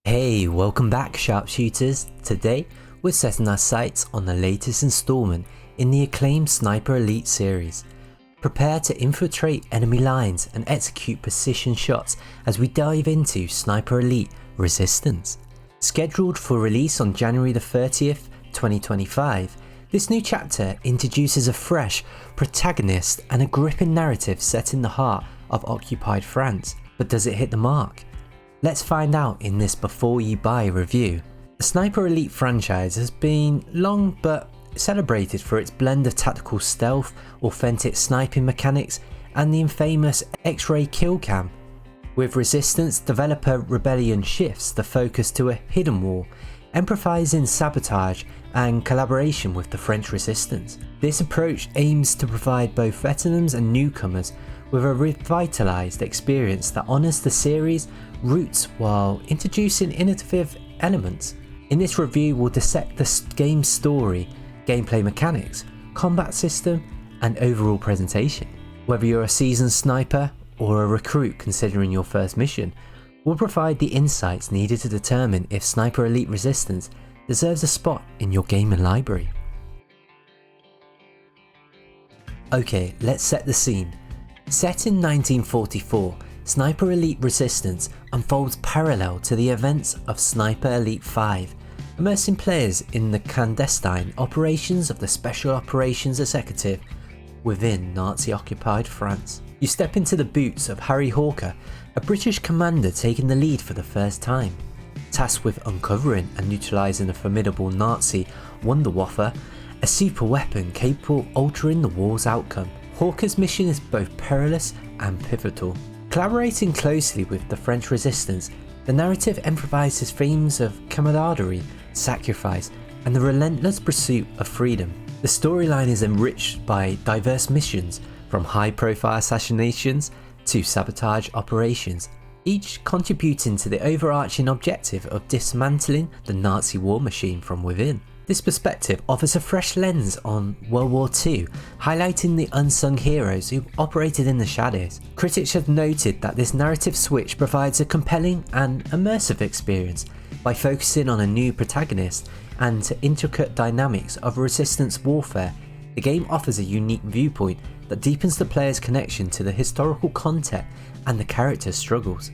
Hey, welcome back sharpshooters. Today we're setting our sights on the latest installment in the acclaimed Sniper Elite series. Prepare to infiltrate enemy lines and execute precision shots as we dive into Sniper Elite Resistance. Scheduled for release on January the 30th, 2025, this new chapter introduces a fresh protagonist and a gripping narrative set in the heart of occupied France. But does it hit the mark? Let's find out in this before you buy review. The Sniper Elite franchise has been long but celebrated for its blend of tactical stealth, authentic sniping mechanics, and the infamous X-ray kill cam. With Resistance, developer Rebellion shifts the focus to a hidden war, emphasizing sabotage and collaboration with the French Resistance. This approach aims to provide both veterans and newcomers with a revitalized experience that honors the series' roots while introducing innovative elements. In this review, we'll dissect the game's story, gameplay mechanics, combat system, and overall presentation. Whether you're a seasoned sniper or a recruit considering your first mission, we'll provide the insights needed to determine if Sniper Elite Resistance deserves a spot in your gaming library. Okay, let's set the scene. Set in 1944, Sniper Elite Resistance unfolds parallel to the events of Sniper Elite 5, immersing players in the clandestine operations of the Special Operations Executive within Nazi-occupied France. You step into the boots of Harry Hawker, a British commander taking the lead for the first time. Tasked with uncovering and neutralising a formidable Nazi Wunderwaffe, a super weapon capable of altering the war's outcome. Hawker's mission is both perilous and pivotal. Collaborating closely with the French Resistance, the narrative emphasizes themes of camaraderie, sacrifice, and the relentless pursuit of freedom. The storyline is enriched by diverse missions, from high-profile assassinations to sabotage operations, each contributing to the overarching objective of dismantling the Nazi war machine from within. This perspective offers a fresh lens on World War II, highlighting the unsung heroes who operated in the shadows. Critics have noted that this narrative switch provides a compelling and immersive experience by focusing on a new protagonist and the intricate dynamics of resistance warfare. The game offers a unique viewpoint that deepens the player's connection to the historical context and the character's struggles.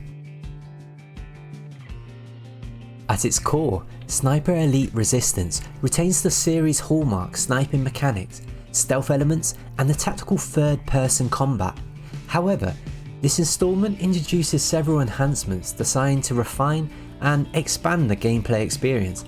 At its core, Sniper Elite Resistance retains the series' hallmark sniping mechanics, stealth elements, and the tactical third-person combat. However, this installment introduces several enhancements designed to refine and expand the gameplay experience.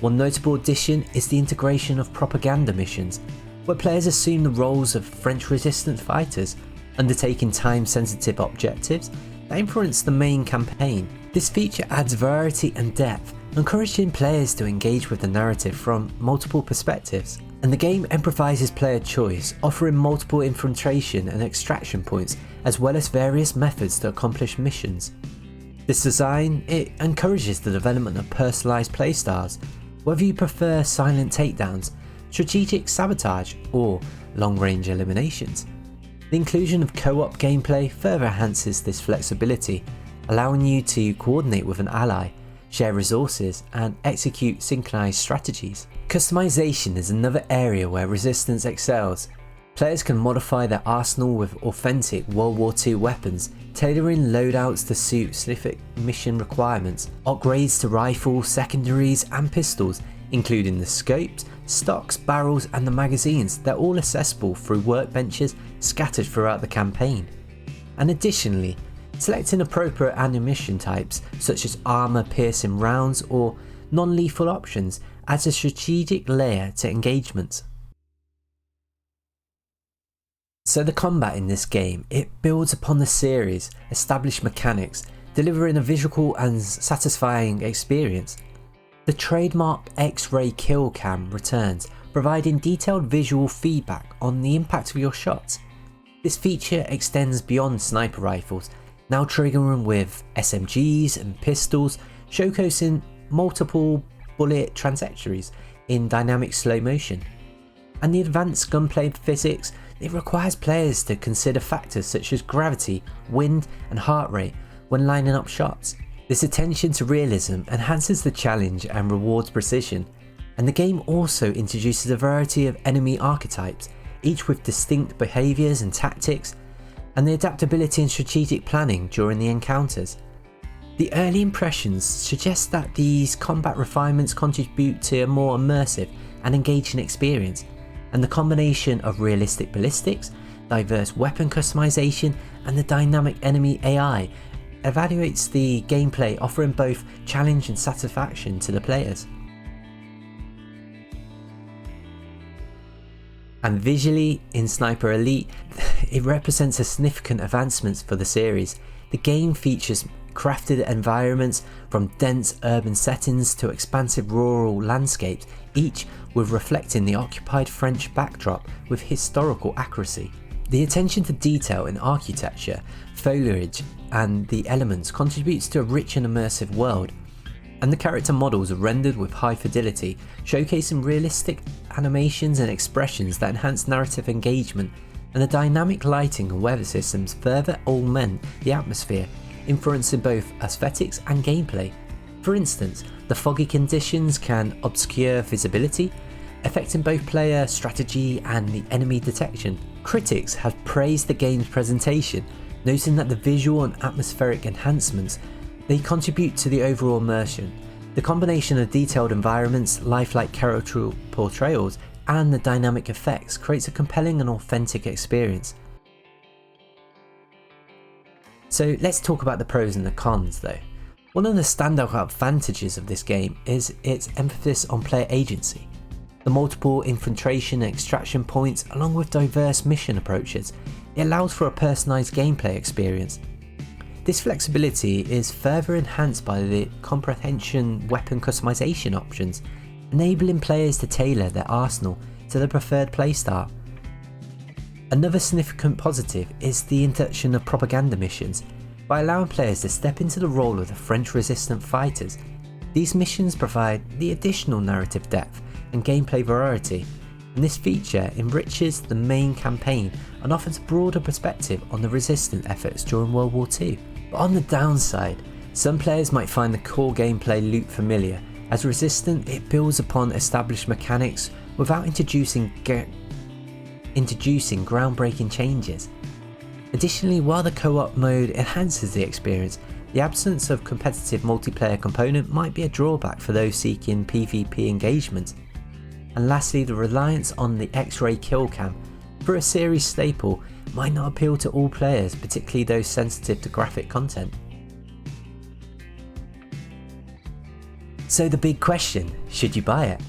One notable addition is the integration of propaganda missions, where players assume the roles of French Resistance fighters, undertaking time-sensitive objectives that influence the main campaign. This feature adds variety and depth, encouraging players to engage with the narrative from multiple perspectives. And the game emphasizes player choice, offering multiple infiltration and extraction points, as well as various methods to accomplish missions. This design, it encourages the development of personalized playstyles, whether you prefer silent takedowns, strategic sabotage, or long-range eliminations. The inclusion of co-op gameplay further enhances this flexibility, allowing you to coordinate with an ally, share resources, and execute synchronized strategies. Customization is another area where Resistance excels. Players can modify their arsenal with authentic World War II weapons, tailoring loadouts to suit specific mission requirements, upgrades to rifles, secondaries, and pistols, including the scopes, stocks, barrels, and the magazines. They're all accessible through workbenches scattered throughout the campaign. And additionally, selecting appropriate ammunition types such as armor-piercing rounds or non-lethal options adds a strategic layer to engagements. So the combat in this game, it builds upon the series' established mechanics, delivering a visual and satisfying experience. The trademark X-ray kill cam returns, providing detailed visual feedback on the impact of your shots. This feature extends beyond sniper rifles, now triggering with SMGs and pistols, showcasing multiple bullet trajectories in dynamic slow motion. And the advanced gunplay physics, it requires players to consider factors such as gravity, wind, and heart rate when lining up shots. This attention to realism enhances the challenge and rewards precision, and the game also introduces a variety of enemy archetypes, each with distinct behaviours and tactics, and the adaptability and strategic planning during the encounters. The early impressions suggest that these combat refinements contribute to a more immersive and engaging experience, and the combination of realistic ballistics, diverse weapon customization, and the dynamic enemy AI evaluates the gameplay, offering both challenge and satisfaction to the players. And visually, in Sniper Elite, it represents a significant advancement for the series. The game features crafted environments from dense urban settings to expansive rural landscapes, each with reflecting the occupied French backdrop with historical accuracy. The attention to detail in architecture, foliage, and the elements contributes to a rich and immersive world, and the character models are rendered with high fidelity, showcasing realistic animations and expressions that enhance narrative engagement, and the dynamic lighting and weather systems further augment the atmosphere, influencing both aesthetics and gameplay. For instance, the foggy conditions can obscure visibility, affecting both player strategy and the enemy detection. Critics have praised the game's presentation, noting that the visual and atmospheric enhancements they contribute to the overall immersion. The combination of detailed environments, lifelike character portrayals, and the dynamic effects creates a compelling and authentic experience. So let's talk about the pros and the cons though. One of the standout advantages of this game is its emphasis on player agency. The multiple infiltration and extraction points, along with diverse mission approaches, it allows for a personalised gameplay experience. This flexibility is further enhanced by the comprehension weapon customization options, enabling players to tailor their arsenal to their preferred playstyle. Another significant positive is the introduction of propaganda missions. By allowing players to step into the role of the French resistance fighters, these missions provide the additional narrative depth and gameplay variety, and this feature enriches the main campaign and offers a broader perspective on the resistance efforts during World War II. But on the downside, some players might find the core gameplay loop familiar. As Resistant, it builds upon established mechanics without introducing groundbreaking changes. Additionally, while the co-op mode enhances the experience, the absence of competitive multiplayer component might be a drawback for those seeking PvP engagement. And lastly, the reliance on the X-ray kill cam for a series staple might not appeal to all players, particularly those sensitive to graphic content. So the big question, should you buy it?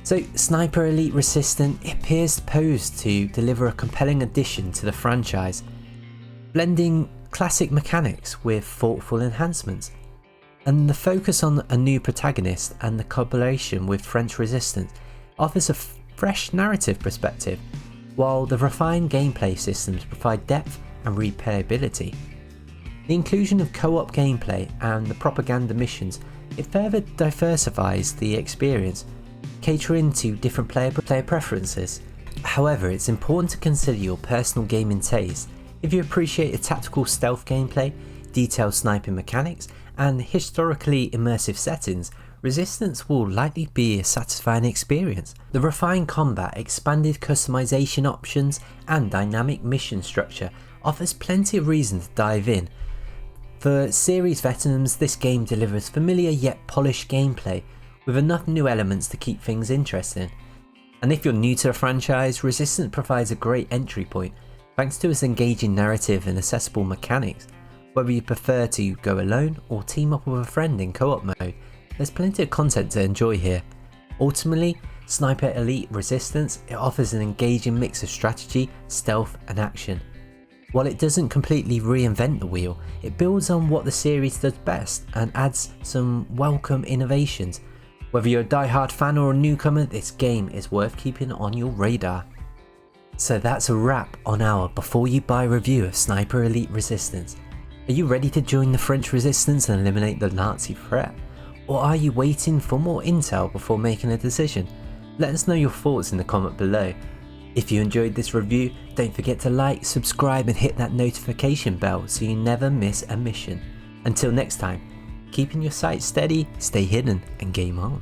So Sniper Elite Resistant appears posed to deliver a compelling addition to the franchise, blending classic mechanics with thoughtful enhancements, and the focus on a new protagonist and the collaboration with French Resistance offers a fresh narrative perspective, while the refined gameplay systems provide depth and replayability. The inclusion of co-op gameplay and the propaganda missions, it further diversifies the experience, catering to different player preferences. However, it's important to consider your personal gaming taste. If you appreciate the tactical stealth gameplay, detailed sniping mechanics, and historically immersive settings, Resistance will likely be a satisfying experience. The refined combat, expanded customization options, and dynamic mission structure offers plenty of reason to dive in. For series veterans, this game delivers familiar yet polished gameplay with enough new elements to keep things interesting. And if you're new to the franchise, Resistance provides a great entry point thanks to its engaging narrative and accessible mechanics. Whether you prefer to go alone or team up with a friend in co-op mode, there's plenty of content to enjoy here. Ultimately, Sniper Elite Resistance, it offers an engaging mix of strategy, stealth and action. While it doesn't completely reinvent the wheel, it builds on what the series does best and adds some welcome innovations. Whether you're a die-hard fan or a newcomer, this game is worth keeping on your radar. So that's a wrap on our Before You Buy review of Sniper Elite Resistance. Are you ready to join the French Resistance and eliminate the Nazi threat? Or are you waiting for more intel before making a decision? Let us know your thoughts in the comment below. If you enjoyed this review, don't forget to like, subscribe and hit that notification bell so you never miss a mission. Until next time, keeping your sights steady, stay hidden, and game on.